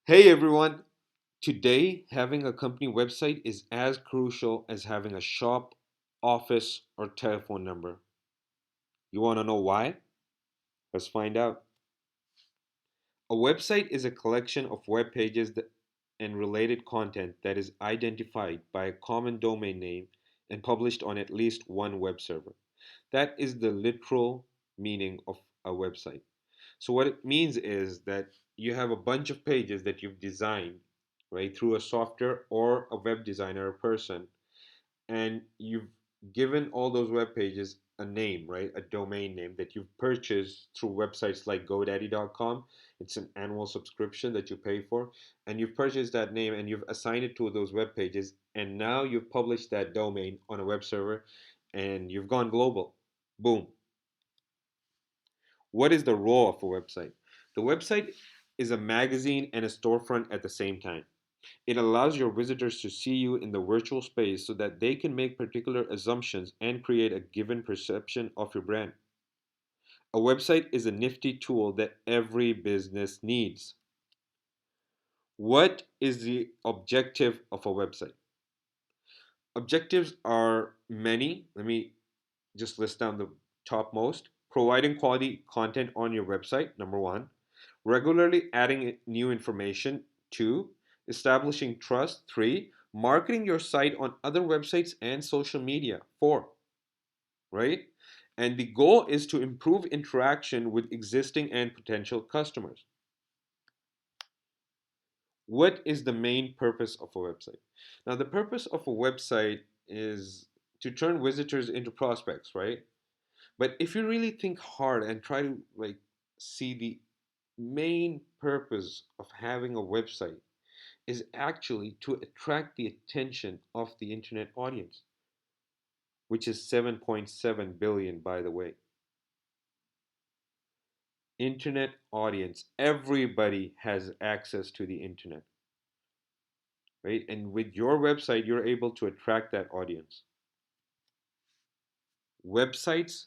Hey everyone! Today, having a company website is as crucial as having a shop, office, or telephone number. You want to know why? Let's find out. A website is a collection of web pages and related content that is identified by a common domain name and published on at least one web server. That is the literal meaning of a website. So what it means is that you have a bunch of pages that you've designed, right, through a software or a web designer or person, and you've given all those web pages a name, right, a domain name that you've purchased through websites like GoDaddy.com. It's an annual subscription that you pay for, and you've purchased that name and you've assigned it to those web pages, and now you've published that domain on a web server, and you've gone global. Boom. What is the role of a website? The website is a magazine and a storefront at the same time. It allows your visitors to see you in the virtual space so that they can make particular assumptions and create a given perception of your brand. A website is a nifty tool that every business needs. What is the objective of a website? Objectives are many. Let me just list down the topmost. Providing quality content on your website, number one. Regularly adding new information, two. Establishing trust, three. Marketing your site on other websites and social media, four. Right? And the goal is to improve interaction with existing and potential customers. What is the main purpose of a website? Now, the purpose of a website is to turn visitors into prospects, right? But if you really think hard and try to see the main purpose of having a website is actually to attract the attention of the internet audience, which is 7.7 billion, by the way. Internet audience, everybody has access to the internet, right? And with your website, you're able to attract that audience. Websites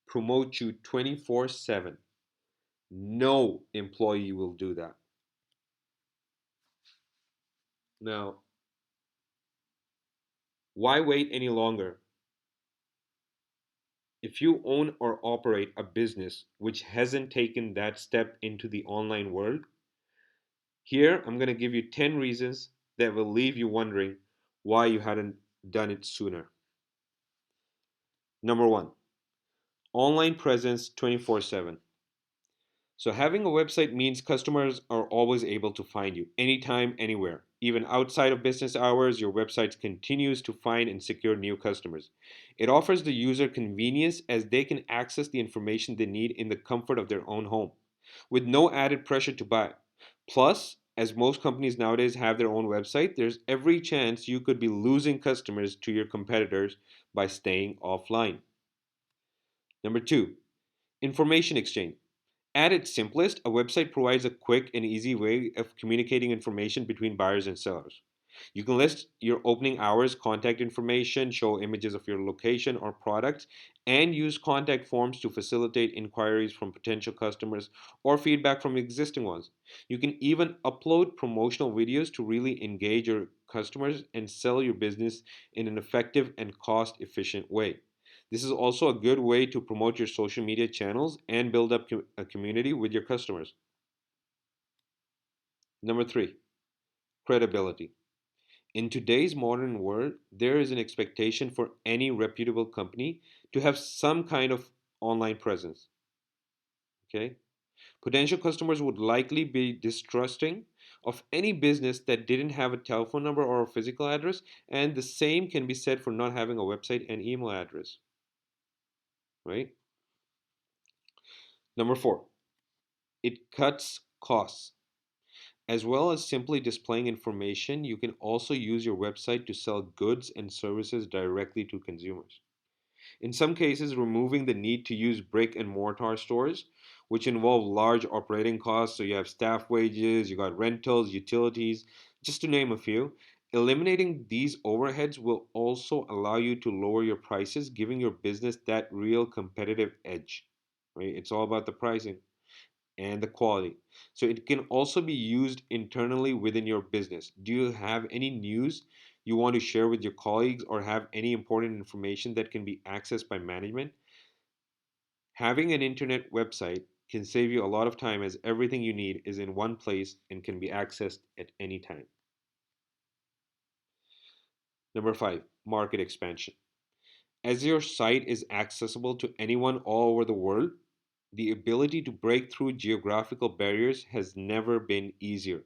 promote you 24/7. No employee will do that. Now, why wait any longer? If you own or operate a business which hasn't taken that step into the online world, here I'm going to give you 10 reasons that will leave you wondering why you hadn't done it sooner. Number one, online presence 24/7. So, having a website means customers are always able to find you anytime, anywhere. Even outside of business hours, your website continues to find and secure new customers. It offers the user convenience as they can access the information they need in the comfort of their own home, with no added pressure to buy. Plus, as most companies nowadays have their own website, there's every chance you could be losing customers to your competitors by staying offline. Number two, information exchange. At its simplest, a website provides a quick and easy way of communicating information between buyers and sellers. You can list your opening hours, contact information, show images of your location or products, and use contact forms to facilitate inquiries from potential customers or feedback from existing ones. You can even upload promotional videos to really engage your customers and sell your business in an effective and cost efficient way. This is also a good way to promote your social media channels and build up a community with your customers. Number three, credibility. In today's modern world, there is an expectation for any reputable company to have some kind of online presence. Okay? Potential customers would likely be distrusting of any business that didn't have a telephone number or a physical address, and the same can be said for not having a website and email address, right? Number four, it cuts costs. As well as simply displaying information, you can also use your website to sell goods and services directly to consumers. In some cases, removing the need to use brick and mortar stores, which involve large operating costs. So you have staff wages, you got rentals, utilities, just to name a few. Eliminating these overheads will also allow you to lower your prices, giving your business that real competitive edge. Right? It's all about the pricing. and the quality. So it can also be used internally within your business. Do you have any news you want to share with your colleagues or have any important information that can be accessed by management? Having an internet website can save you a lot of time as everything you need is in one place and can be accessed at any time. Number 5, market expansion. As your site is accessible to anyone all over the world, the ability to break through geographical barriers has never been easier.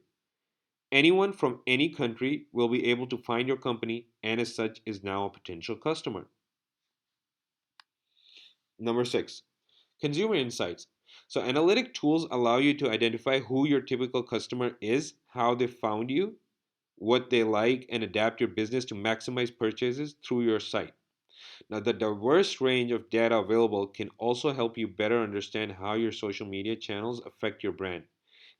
Anyone from any country will be able to find your company and, as such, is now a potential customer. Number 6, consumer insights. So, analytic tools allow you to identify who your typical customer is, how they found you, what they like, and adapt your business to maximize purchases through your site. Now, the diverse range of data available can also help you better understand how your social media channels affect your brand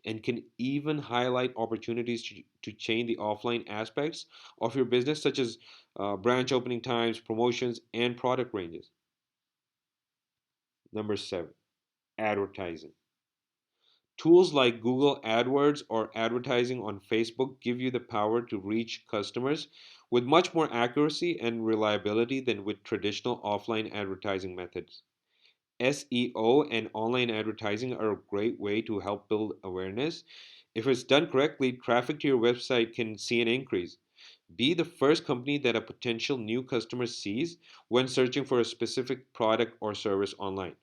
and can even highlight opportunities to change the offline aspects of your business, such as branch opening times, promotions, and product ranges. Number 7, advertising. Tools like Google AdWords or advertising on Facebook give you the power to reach customers with much more accuracy and reliability than with traditional offline advertising methods. SEO and online advertising are a great way to help build awareness. If it's done correctly, traffic to your website can see an increase. Be the first company that a potential new customer sees when searching for a specific product or service online.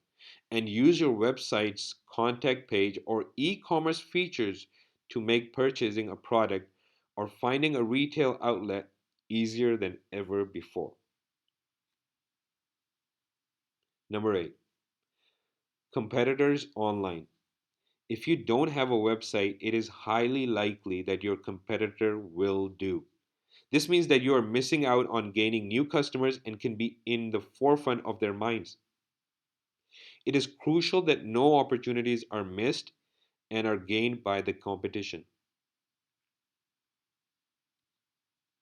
And use your website's contact page or e commerce features to make purchasing a product or finding a retail outlet easier than ever before. Number 8, competitors online. If you don't have a website, it is highly likely that your competitor will do. This means that you are missing out on gaining new customers and can be in the forefront of their minds. It is crucial that no opportunities are missed and are gained by the competition.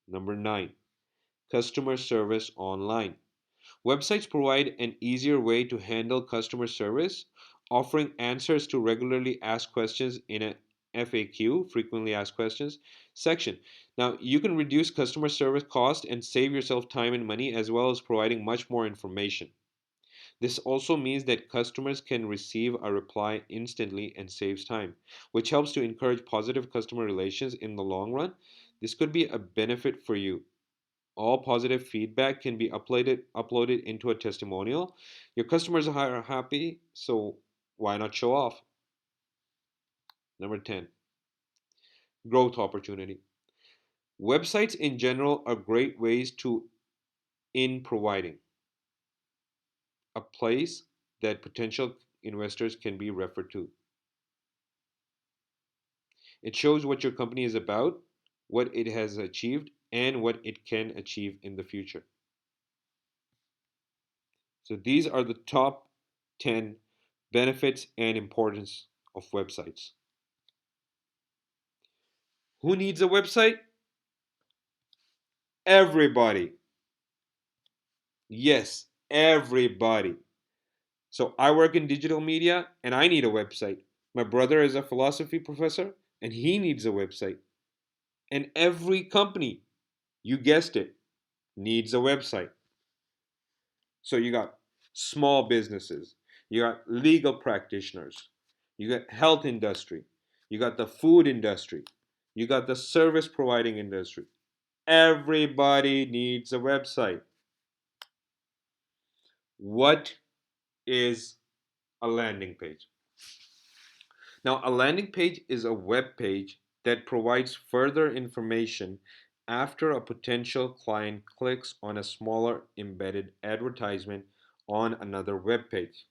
Number 9, customer service online. Websites provide an easier way to handle customer service, offering answers to regularly asked questions in a FAQ, frequently asked questions, section. Now, you can reduce customer service cost and save yourself time and money as well as providing much more information. This also means that customers can receive a reply instantly and saves time, which helps to encourage positive customer relations in the long run. This could be a benefit for you. All positive feedback can be uploaded into a testimonial. Your customers are happy, so why not show off? Number 10, growth opportunity. Websites in general are great ways to in providing a place that potential investors can be referred to. It shows what your company is about, what it has achieved, and what it can achieve in the future. So these are the top 10 benefits and importance of websites. Who needs a website? Everybody. Yes, everybody. So I work in digital media and I need a website. My brother is a philosophy professor and he needs a website. And every company, you guessed it, needs a website. So you got small businesses, you got legal practitioners, you got health industry, you got the food industry, you got the service providing industry. Everybody needs a website. What is a landing page? Now, a landing page is a web page that provides further information after a potential client clicks on a smaller embedded advertisement on another web page.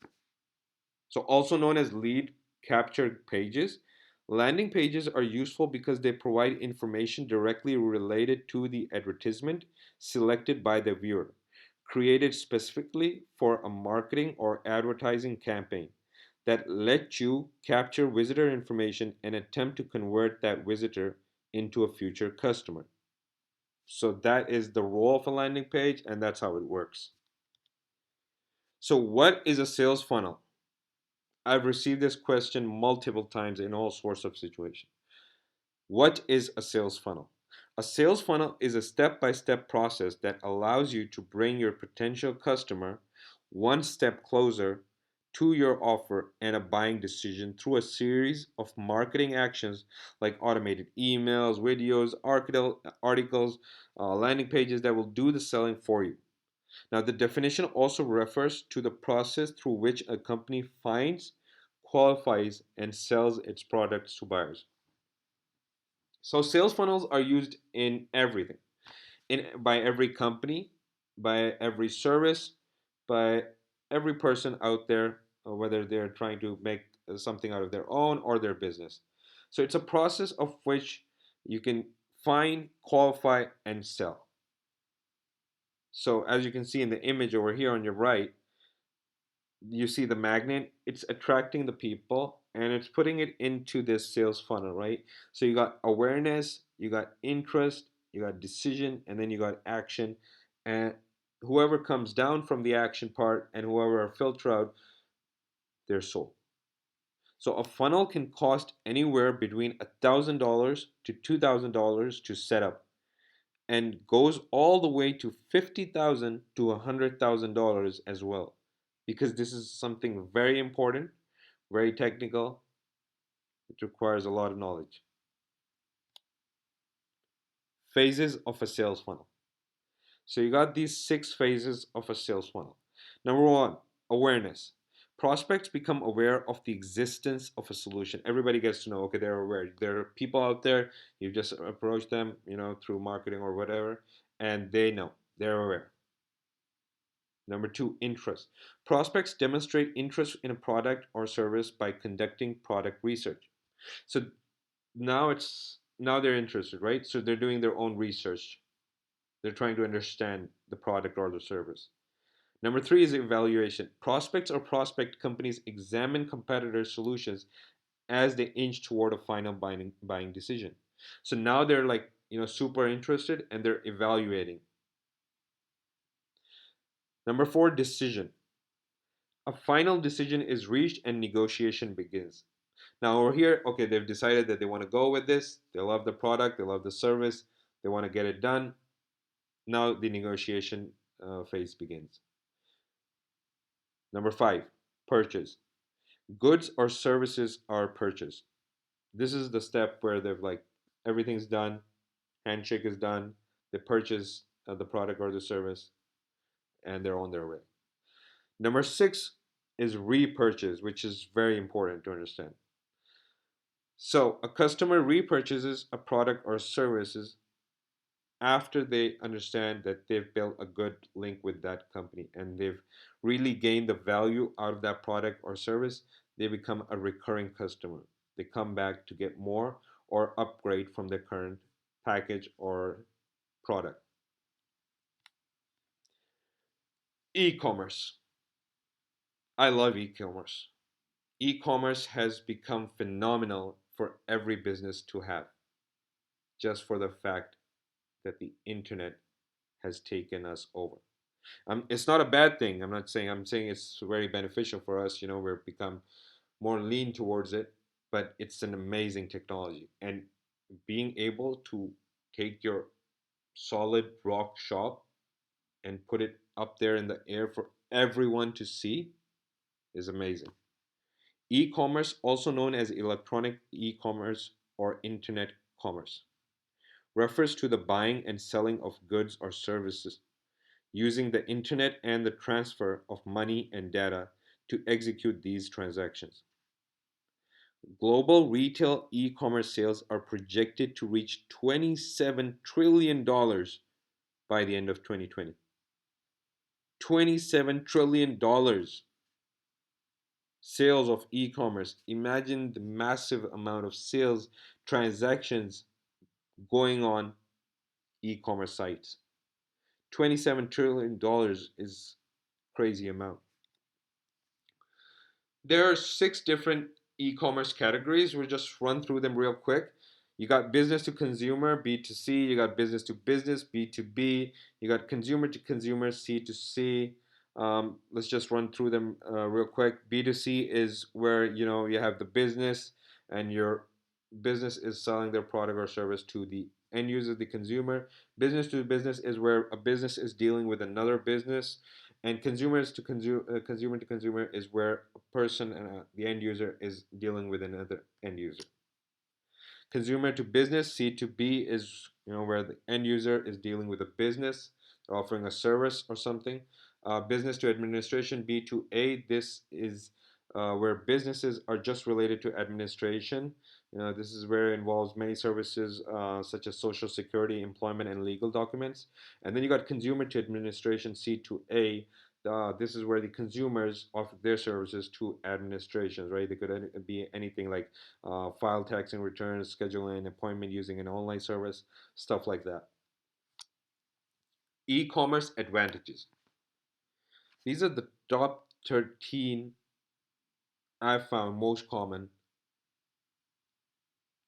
So, also known as lead capture pages, landing pages are useful because they provide information directly related to the advertisement selected by the viewer, created specifically for a marketing or advertising campaign that let you capture visitor information and attempt to convert that visitor into a future customer. So that is the role of a landing page and that's how it works. So what is a sales funnel? I've received this question multiple times in all sorts of situations. What is a sales funnel? A sales funnel is a step by step process that allows you to bring your potential customer one step closer to your offer and a buying decision through a series of marketing actions like automated emails, videos, articles, landing pages that will do the selling for you. Now, the definition also refers to the process through which a company finds, qualifies, and sells its products to buyers. So sales funnels are used in everything, by every company, by every service, by every person out there, whether they're trying to make something out of their own or their business. So it's a process of which you can find, qualify, and sell. So as you can see in the image over here on your right, you see the magnet, it's attracting the people and it's putting it into this sales funnel, right? So you got awareness, you got interest, you got decision, and then you got action. And whoever comes down from the action part and whoever are filter out, they're sold. So a funnel can cost anywhere between $1,000 to $2,000 to set up and goes all the way to $50,000 to $100,000 as well, because this is something very important, very technical. It requires a lot of knowledge. Phases of a sales funnel. So you got these 6 phases of a sales funnel. Number one, awareness. Prospects become aware of the existence of a solution. Everybody gets to know, okay, they're aware. There are people out there, you just approach them, through marketing or whatever, and they know, they're aware. Number two, interest. Prospects demonstrate interest in a product or service by conducting product research. So now they're interested, right? So they're doing their own research. They're trying to understand the product or the service. Number three is evaluation. Prospects or prospect companies examine competitor solutions as they inch toward a final buying decision. So now they're like, super interested and they're evaluating. Number four, decision. A final decision is reached and negotiation begins. Now over here, okay, they've decided that they want to go with this. They love the product, they love the service, they want to get it done. Now the negotiation phase begins. Number five, purchase. Goods or services are purchased. This is the step where they've like everything's done, handshake is done, they purchase the product or the service, and they're on their way. Number six is repurchase, which is very important to understand. So a customer repurchases a product or services after they understand that they've built a good link with that company and they've really gained the value out of that product or service. They become a recurring customer. They come back to get more or upgrade from their current package or product. E-commerce. I love e-commerce. E-commerce has become phenomenal for every business to have, just for the fact that the internet has taken us over. It's not a bad thing. I'm saying it's very beneficial for us. We've become more lean towards it, but it's an amazing technology. And being able to take your solid rock shop and put it up there in the air for everyone to see is amazing. E-commerce, also known as electronic e-commerce or internet commerce, refers to the buying and selling of goods or services using the internet and the transfer of money and data to execute these transactions. Global retail e-commerce sales are projected to reach $27 trillion by the end of 2020. $27 trillion sales of e-commerce. Imagine the massive amount of sales transactions going on e-commerce sites. $27 trillion is crazy amount. There are 6 different e-commerce categories. We'll just run through them real quick. You got business to consumer, B2C. You got business to business, B2B. You got consumer to consumer, C to C. Let's just run through them real quick. B2C is where you have the business, and your business is selling their product or service to the end user, the consumer. Business to business is where a business is dealing with another business, and consumers to consumer to consumer is where a person and the end user is dealing with another end user. Consumer to business, C2B, is where the end user is dealing with a business, offering a service or something. Business to administration, B2A, this is where businesses are just related to administration. This is where it involves many services such as social security, employment, and legal documents. And then you got consumer to administration, C2A. This is where the consumers offer their services to administrations, right? They could be anything like file tax and returns, scheduling an appointment using an online service, stuff like that. E-commerce advantages. These are the top 13 I've found most common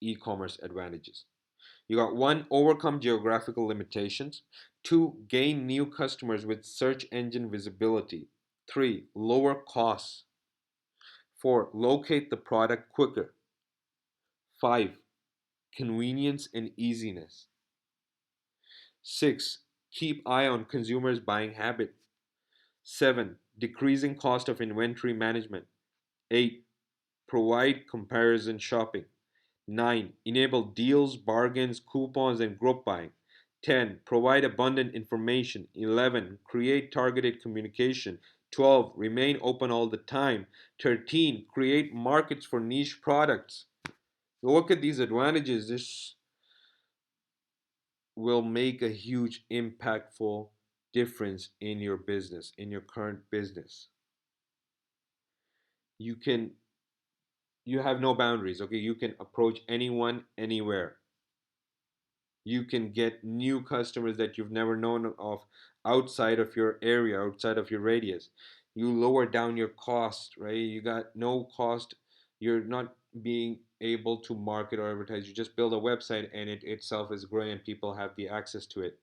e-commerce advantages. You got one, overcome geographical limitations. Two, gain new customers with search engine visibility. Three, lower costs. Four, locate the product quicker. Five, convenience and easiness. Six, keep eye on consumers' buying habit. Seven, decreasing cost of inventory management. Eight, provide comparison shopping. Nine, enable deals, bargains, coupons, and group buying. 10, provide abundant information. 11, create targeted communication. 12, remain open all the time. 13, create markets for niche products. Look at these advantages. This will make a huge impactful difference in your business, in your current business. You can you have no boundaries, okay? You can approach anyone anywhere. You can get new customers that you've never known of outside of your area, outside of your radius. You lower down your cost, right? You got no cost. You're not being able to market or advertise. You just build a website and it itself is growing and people have the access to it.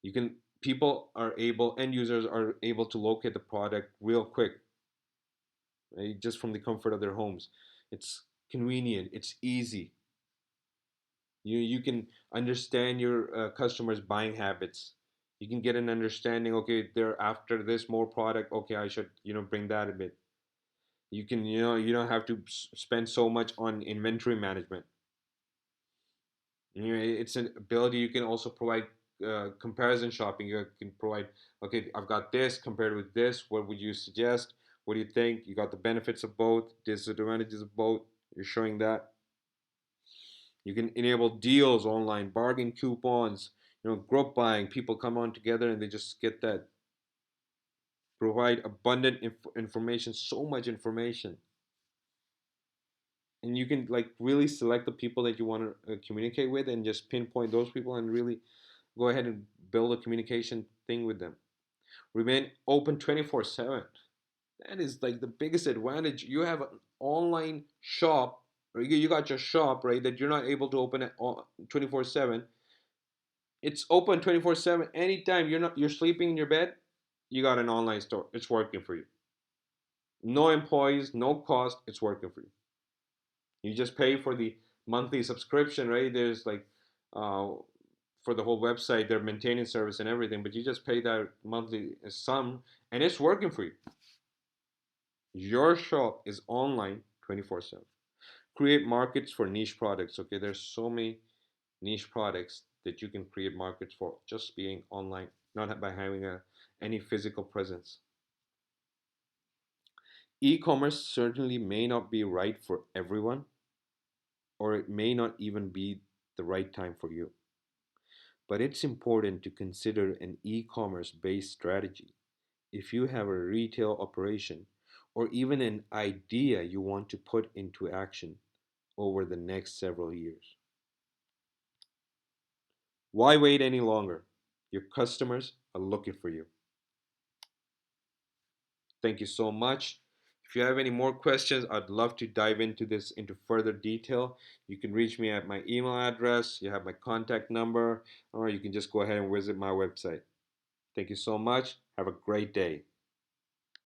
You can People are able, end users are able to locate the product real quick, right? Just from the comfort of their homes. It's convenient, it's easy. You can understand your customers' buying habits. You can get an understanding. Okay, they're after this more product. Okay, I should bring that a bit. You can you don't have to spend so much on inventory management. It's an ability. You can also provide comparison shopping. You can provide, okay, I've got this compared with this. What would you suggest? What do you think? You got the benefits of both, disadvantages of both. You're showing that. You can enable deals online, bargain coupons, group buying. People come on together and they just get that. Provide abundant information, so much information. And you can like really select the people that you want to communicate with and just pinpoint those people and really go ahead and build a communication thing with them. Remain open 24/7. That is like the biggest advantage. You have an online shop, or you got your shop, right, that you're not able to open it 24/7. It's open 24/7. Anytime you're sleeping in your bed, you got an online store. It's working for you. No employees, no cost. It's working for you. You just pay for the monthly subscription, right? There's like uh, for the whole website, their maintenance service and everything, but you just pay that monthly sum, and it's working for you. Your shop is online 24/7. Create markets for niche products. Okay, there's so many niche products that you can create markets for just being online, not by having any physical presence. E-commerce certainly may not be right for everyone, or it may not even be the right time for you. But it's important to consider an e-commerce based strategy if you have a retail operation or even an idea you want to put into action over the next several years. Why wait any longer? Your customers are looking for you. Thank you so much. If you have any more questions, I'd love to dive into this into further detail. You can reach me at my email address, you have my contact number, or you can just go ahead and visit my website. Thank you so much. Have a great day.